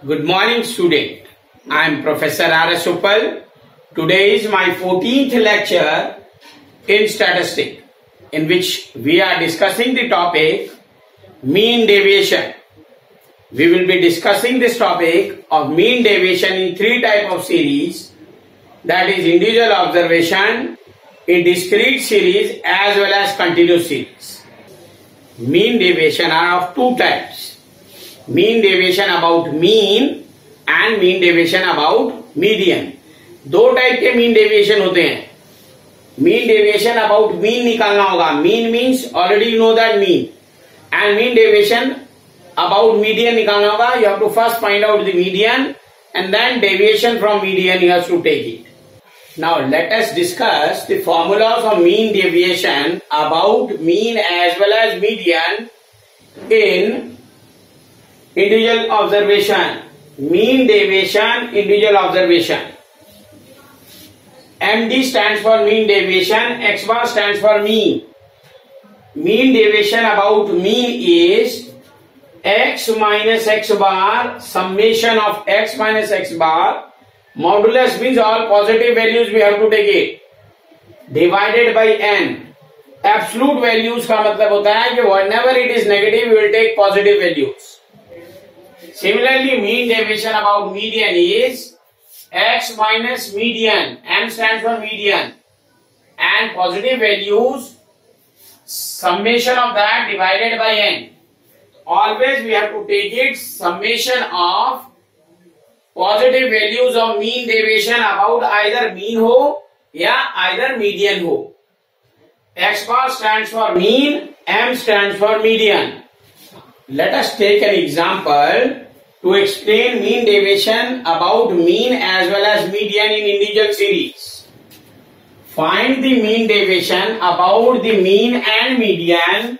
Good morning, student. I am Professor R.S. Uppal. Today is my 14th lecture in statistics, in which we are discussing the topic mean deviation. We will be discussing this topic of mean deviation in three types of series, that is individual observation, in discrete series as well as continuous series. Mean deviation are of two types. Mean deviation about mean and mean deviation about median. दो type के mean deviation होते हैं. Mean deviation about mean निकालना होगा. Mean means already you know that mean. And mean deviation about median निकालना होगा. You have to first find out the median and then deviation from median you have to take it. Now let us discuss the formulas of mean deviation about mean as well as median in individual observation. Mean deviation, individual observation. MD stands for mean deviation, X bar stands for mean. Mean deviation about mean is x minus x bar, summation of x minus x bar, modulus means all positive values we have to take it, divided by n. Absolute values का मतलब होता है कि whenever it is negative we will take positive values. Similarly, mean deviation about median is x minus median, m stands for median, and positive values, summation of that divided by n. Always we have to take it summation of positive values of mean deviation about either mean हो या either median हो. X bar stands for mean, M stands for median. Let us take an example to explain mean deviation about mean as well as median in individual series. Find the mean deviation about the mean and median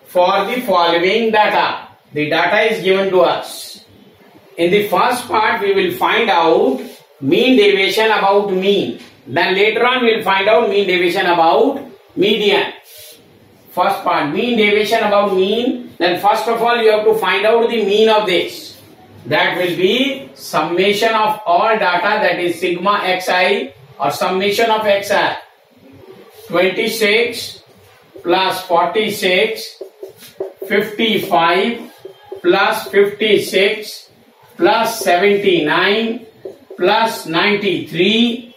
for the following data. The data is given to us. In the first part we will find out mean deviation about mean. Then later on we will find out mean deviation about median. First part, mean deviation about mean. Then first of all you have to find out the mean of this. That will be summation of all data, that is sigma xi or summation of xi. 26 plus 46 55 plus 56 plus 79 plus 93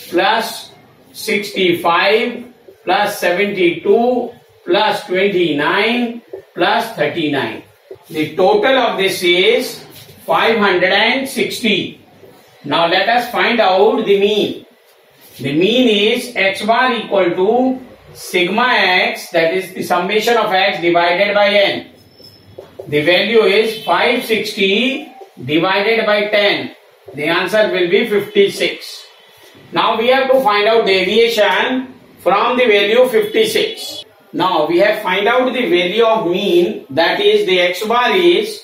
plus 65 plus 72 plus 29 plus 39. The total of this is 560. Now let us find out the mean. The mean is x bar equal to sigma x, that is the summation of x divided by n. The value is 560 divided by 10. The answer will be 56. Now we have to find out deviation from the value 56. Now we have find out the value of mean, that is the x bar is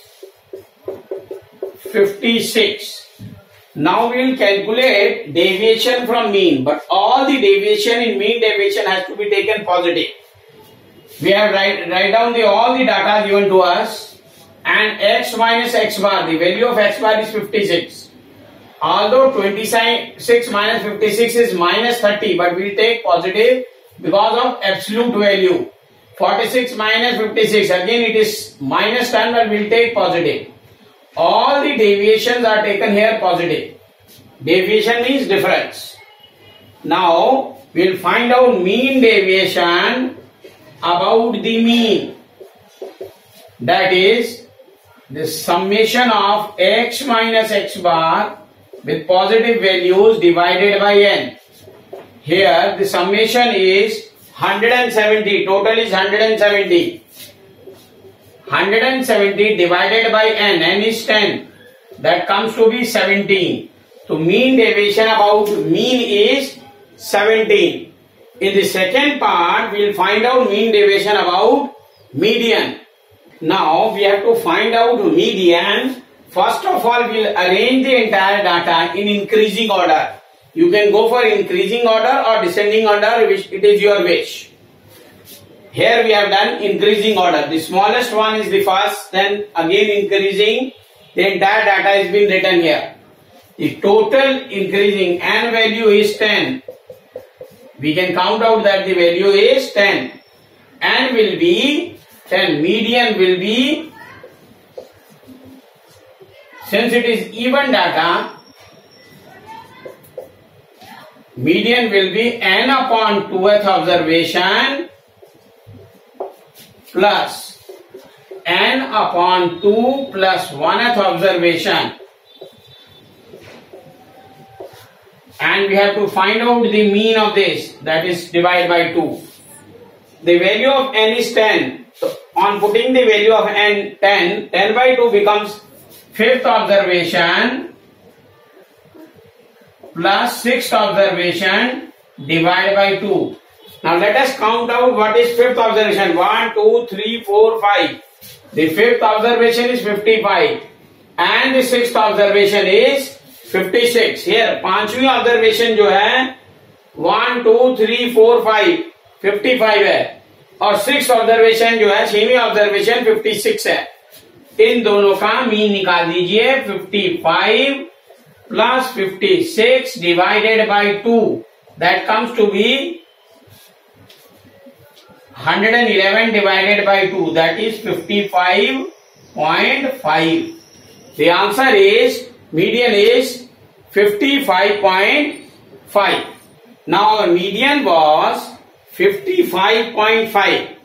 56. Now we will calculate deviation from mean, but all the deviation in mean deviation has to be taken positive. We have write down all the data given to us, and x minus x bar, the value of x bar is 56. Although 26 minus 56 is minus 30, but we will take positive because of absolute value. 46 minus 56, again it is minus 10, but we will take positive. All the deviations are taken here positive. Deviation means difference. Now we will find out mean deviation about the mean. That is the summation of x minus x bar with positive values divided by n. Here the summation is 170. Total is 170. 170 divided by n. N is 10. That comes to be 17. So mean deviation about mean is 17. In the second part we will find out mean deviation about median. Now we have to find out median. First of all we will arrange the entire data in increasing order. You can go for increasing order or descending order, which it is your wish. Here we have done increasing order. The smallest one is the first, then again increasing, The entire data has been written here. The total increasing n value is 10. We can count out that the value is 10. N will be 10. Median will be, since it is even data, median will be n upon 2th observation plus n upon 2 plus 1th observation, and we have to find out the mean of this, that is divided by 2. The value of n is 10. So on putting the value of n 10, 10 by 2 becomes 5th observation plus 6th observation divided by 2. Now let us count out what is 5th observation. 1, 2, 3, 4, 5. The 5th observation is 55 and the 6th observation is 56. Here 5वीं observation जो है 1, 2, 3, 4, 5 55 है और 6th observation जो है 6वीं observation 56 है. इन दोनों का मीन निकाल दीजिए. 55 plus 56 divided by 2, that comes to be 111 divided by 2, that is 55.5. The answer is, median is 55.5. Now our median was 55.5.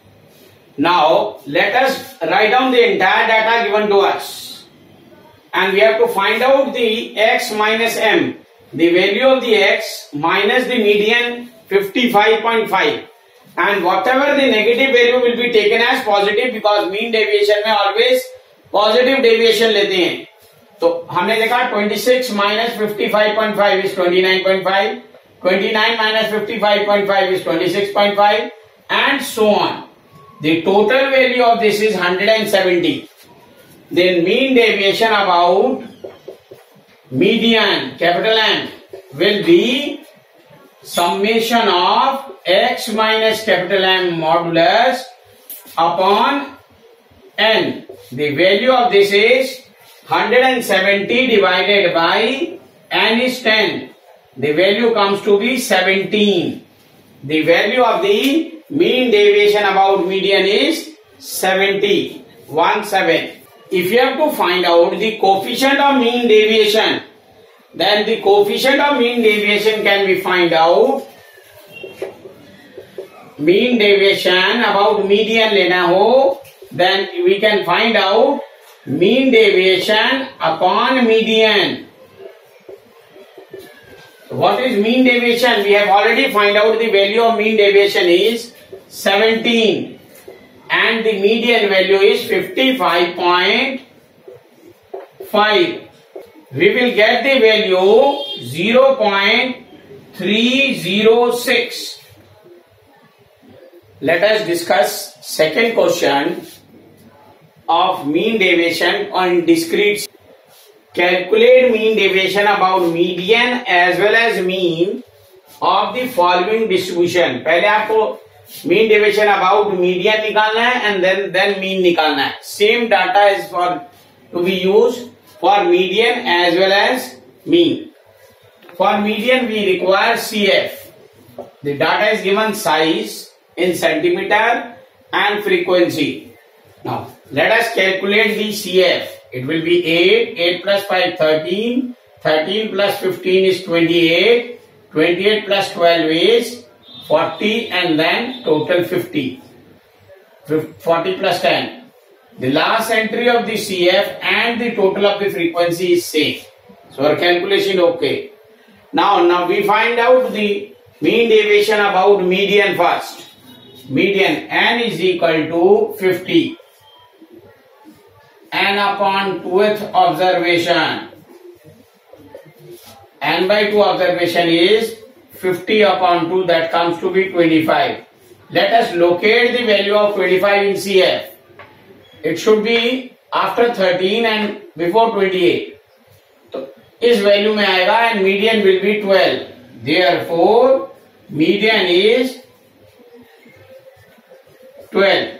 Now let us write down the entire data given to us, and we have to find out the x minus m, the value of the x minus the median 55.5, and whatever the negative value will be taken as positive, because mean deviation में always positive deviation लेते हैं. तो हमने देखा 26 minus 55.5 is 29.5, 29 minus 55.5 is 26.5, and so on. The total value of this is 170. Then mean deviation about median, capital M, will be summation of x minus capital M modulus upon n. The value of this is 170 divided by n is 10. The value comes to be 17. The value of the mean deviation about median is 17. If you have to find out the coefficient of mean deviation, then the coefficient of mean deviation can be find out. Mean deviation about median लेना हो, then we can find out mean deviation upon median. What is mean deviation? We have already find out the value of mean deviation is 17 and the median value is 55.5. We will get the value 0.306. Let us discuss second question of mean deviation on discrete. Calculate mean deviation about median as well as mean of the following distribution. पहले आपको mean deviation about median निकालना है and then mean निकालना है. Same data is to be used for median as well as mean. For median we require CF. The data is given size in centimeter and frequency. Now let us calculate the CF. It will be 8, 8 plus 5, 13, 13 plus 15 is 28, 28 plus 12 is 40 and then total 50. 40 plus 10. The last entry of the CF and the total of the frequency is same. So our calculation okay. Now we find out the mean deviation about median first. Median n is equal to 50. N upon 2th observation. N by 2 observation is 50 upon 2, that comes to be 25. Let us locate the value of 25 in CF. It should be after 13 and before 28. So, इस value में आएगा and median will be 12. Therefore, median is 12.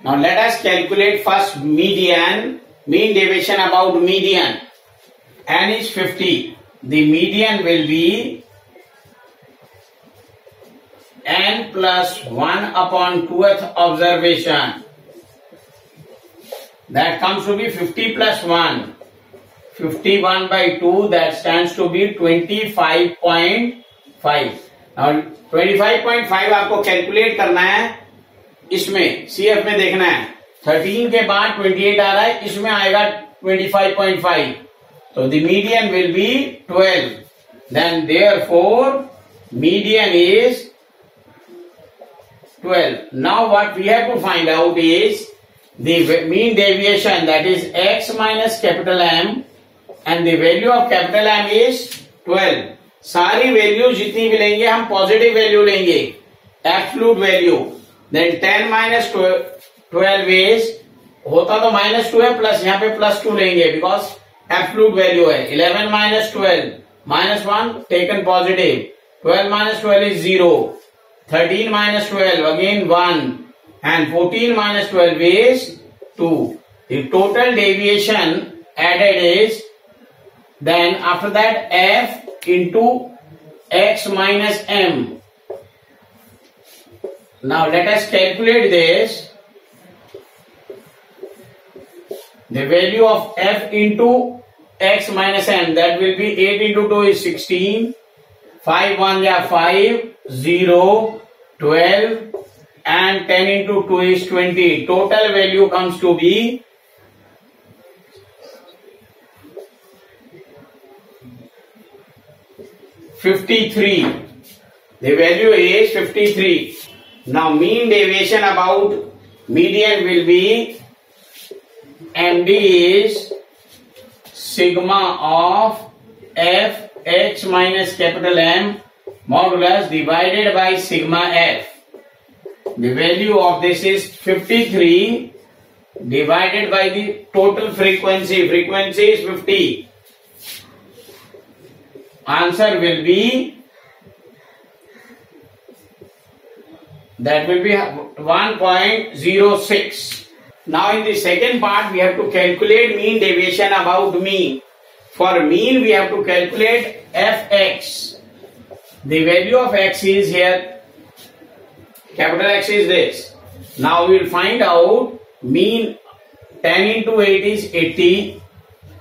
Now let us calculate first median mean deviation about median. N is 50. The median will be n plus 1 upon 2th observation. That comes to be 50 plus 1. 51 by 2, that stands to be 25.5. Now 25.5 आपको calculate करना है, इसमें CF में देखना है. 13 के बाद 28 आ रहा है, इसमें आएगा 25.5. So the median will be 12. Then therefore median is 12. Now what we have to find out is the mean deviation, that is x minus capital M, and the value of capital M is 12. सारी value जितनी भी लेंगे हम positive value लेंगे, absolute value. Then 10 minus 12 is, होता तो -2 है, plus यहाँ पे +2 लेंगे बिकॉज एब्सोल्यूट वैल्यू है. 11 minus 12 -1 taken positive. 12 minus 12 is 0. 13 minus 12 again 1, and 14 minus 12 is 2. The total deviation added is, then after that f into x minus m. Now let us calculate this. The value of f into x minus m, that will be 8 into 2 is 16. 5 1 are 5, 0, 12. And 10 into 2 is 20. Total value comes to be 53. The value is 53. Now mean deviation about median will be, MD is sigma of f x minus capital M modulus divided by sigma f. The value of this is 53 divided by the total frequency. Frequency is 50. Answer will be, that will be 1.06. Now in the second part we have to calculate mean deviation about mean. For mean we have to calculate fx. The value of x is here. Capital X is this. Now we will find out mean. 10 into 8 is 80.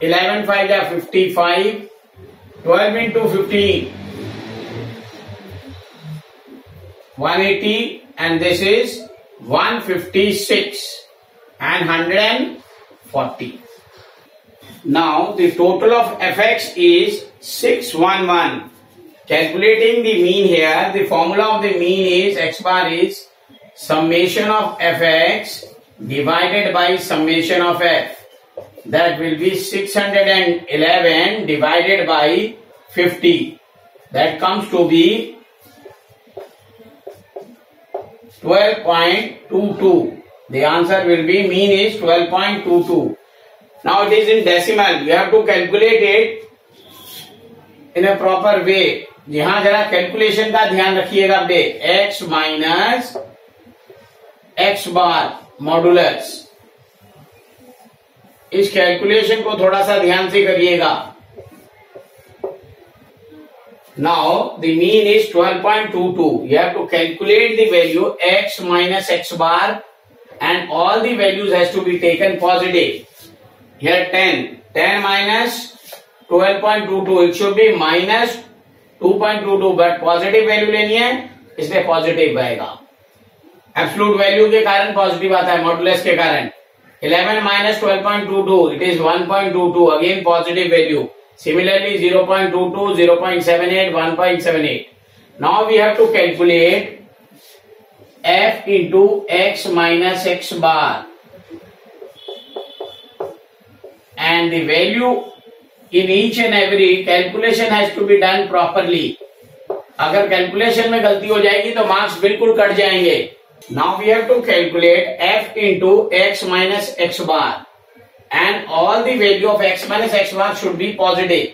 11 5 are 55. 12 into 15, 180, and this is 156 and 140. Now the total of fx is 611. Calculating the mean here, the formula of the mean is x bar is summation of fx divided by summation of f. That will be 611 divided by 50. That comes to be 12.22. The answer will be, mean is 12.22. Now it is in decimal. You have to calculate it in a proper way. यहां जरा calculation का ध्यान रखिएगा बे. x minus x बार modulus, इस calculation को थोड़ा सा ध्यान से करिएगा. Now the mean is 12.22. You have to calculate the value x minus x bar, and all the values has to be taken positive. Here 10 minus 12.22, it should be minus 2.22, but positive value लेनी है इसलिए positive आएगा. Absolute value के कारण positive आता है, modulus के कारण. 11 minus 12.22, it is 1.22, again positive value. Similarly 0.22, 0.78, 1.78. Now we have to calculate f into x minus x bar, and the value in each and every calculation has to be done properly. अगर calculation में गलती हो जाएगी तो marks बिल्कुल cut जाएंगे. Now we have to calculate f into x minus x bar, and all the value of x minus x bar should be positive.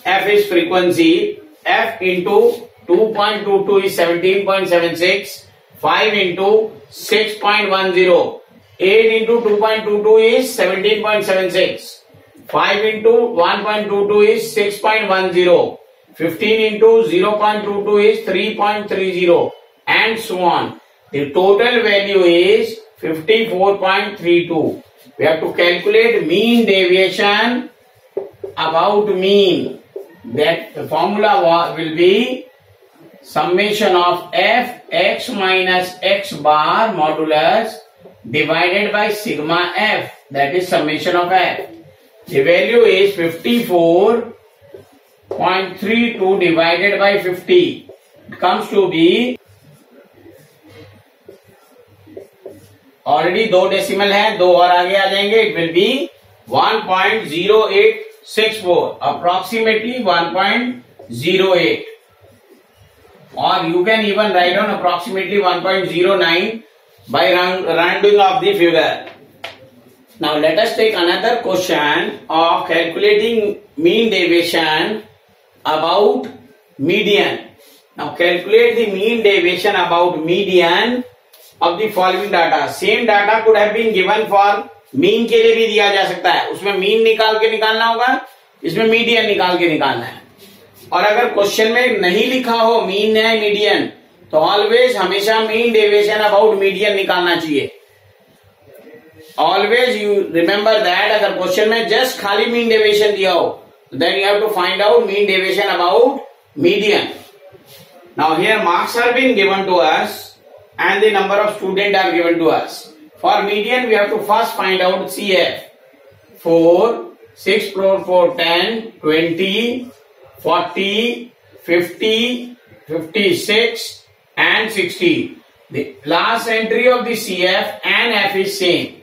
F is frequency. F into 2.22 is 17.76. 5 into 6.10 8 into 2.22 is 17.76. 5 into 1.22 is 6.10. 15 into 0.22 is 3.30, and so on. The total value is 54.32. We have to calculate mean deviation about mean. That the formula will be summation of f x minus x bar modulus divided by sigma f, that is summation of f. The value is 54.32 divided by 50. It comes to be, already 2 decimal है, 2 और आगे आ जाएंगे. It will be 1.0864, approximately 1.08, or you can even write down approximately 1.09 by rounding of the figure. Now let us take another question of calculating mean deviation about median. Now calculate the mean deviation about median of the following data. Same data could have been given for mean के लिए भी दिया जा सकता है. उसमें mean निकाल के निकालना होगा, इसमें median निकाल के निकालना है. और अगर क्वेश्चन में नहीं लिखा हो mean है median, तो ऑलवेज हमेशा mean deviation about median निकालना चाहिए. Always you remember that अगर क्वेश्चन में just खाली mean deviation दिया हो, then you have to find out mean deviation about median. Now here marks are being given to us and the number of students are given to us. For median we have to first find out CF. 4, 6, 4, 10, 20, 40, 50, 56 and 60. The last entry of the CF and F is same.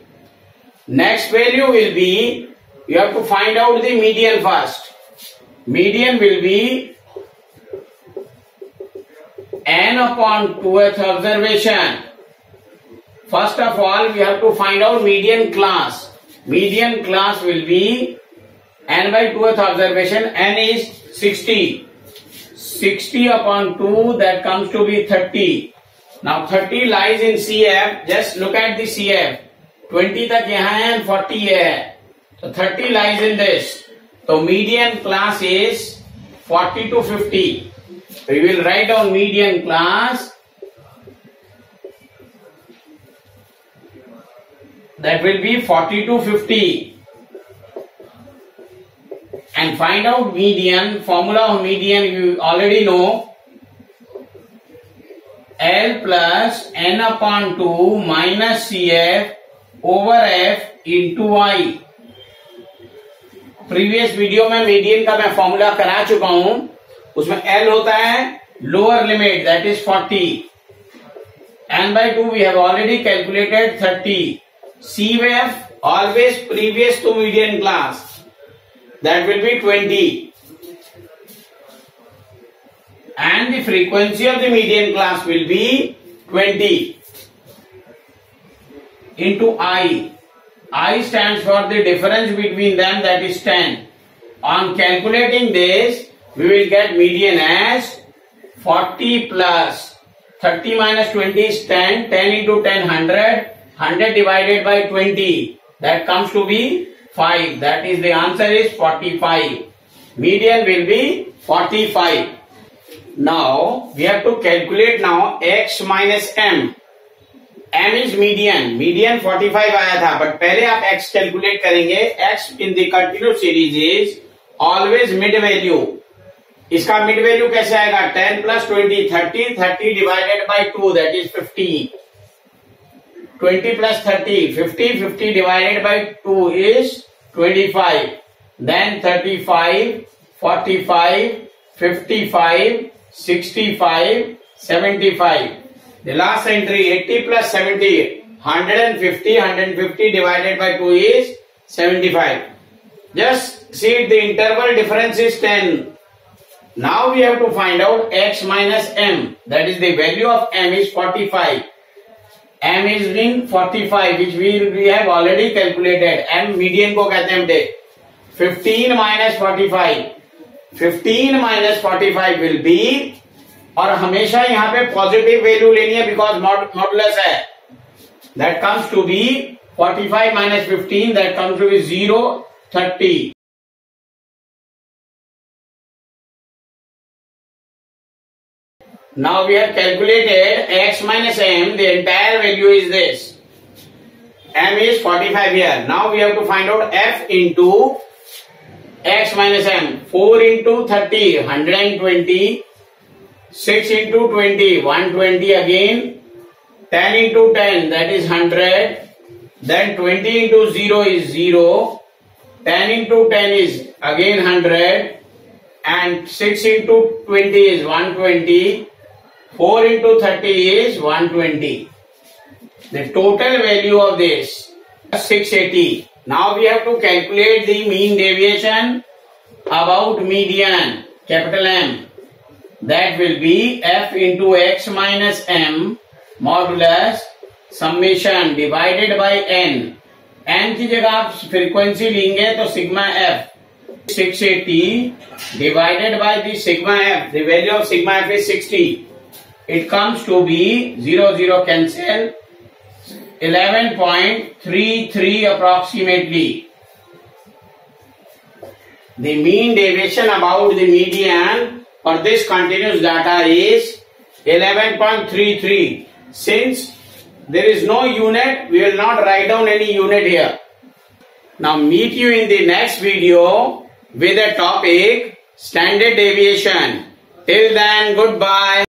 Next value will be, you have to find out the median first. Median will be n upon 2th observation. First of all, we have to find out median class. Median class will be n by 2th observation. N is 60. 60 upon 2, that comes to be 30. Now 30 lies in CF. Just look at the CF. 20 तक यहाँ है and 40 ये है. So 30 lies in this. So median class is 40 to 50. We will write down median class. That will be 40 to 50. And find out median. Formula of median you already know. L plus n upon 2 minus CF over F into I. Previous video में median का मैं formula करा चुका हूं. उसमें L होता है lower limit, that is 40. n by 2 we have already calculated 30. CF always previous to median class, that will be 20. And the frequency of the median class will be 20 into I. I stands for the difference between them, that is 10. On calculating this, we will get median as 40 plus 30 minus 20 is 10. 10 into 10, 100. 100 divided by 20. That comes to be 5. That is the answer is 45. Median will be 45. Now, we have to calculate now x minus m. M is median. Median 45 आया था, but पहले आप x calculate करेंगे. x in the continuous series is always mid value. इसका mid value कैसे आएगा? 10 plus 20, 30. 30 divided by 2, that is 15. 20 plus 30, 50. 50 divided by 2 is 25. Then 35, 45, 55, 65, 75. The last entry 80 plus 70, 150. 150 divided by 2 is 75. Just see the interval difference is 10. Now we have to find out x minus m. That is the value of m is 45. M is in 45, which we have already calculated. M median को कहते हैं बेटे. 15 minus 45. 15 minus 45 will be, और हमेशा यहाँ पे positive value लेनी है बिकॉज मॉडुलस है. That comes to be 45 minus 15, that comes to be 0, 30. Now we have calculated x minus m, the entire value is this. M is 45 here. Now we have to find out f into x minus m. 4 into 30, 120. 6 into 20, 120 again. 10 into 10, that is 100. Then 20 into 0 is 0. 10 into 10 is again 100. And 6 into 20 is 120. 4 into 30 is 120. The total value of this is 680. Now we have to calculate the mean deviation about median, capital M. That will be f into x minus m modulus summation divided by n. n की जगह आप frequency लेंगे तो sigma f 680 divided by the sigma f. The value of sigma f is 60. It comes to be 0, 0 cancel. 11.33 approximately. The mean deviation about the median for this continuous data is 11.33. Since there is no unit, we will not write down any unit here. Now meet you in the next video with a topic standard deviation. Till then, goodbye.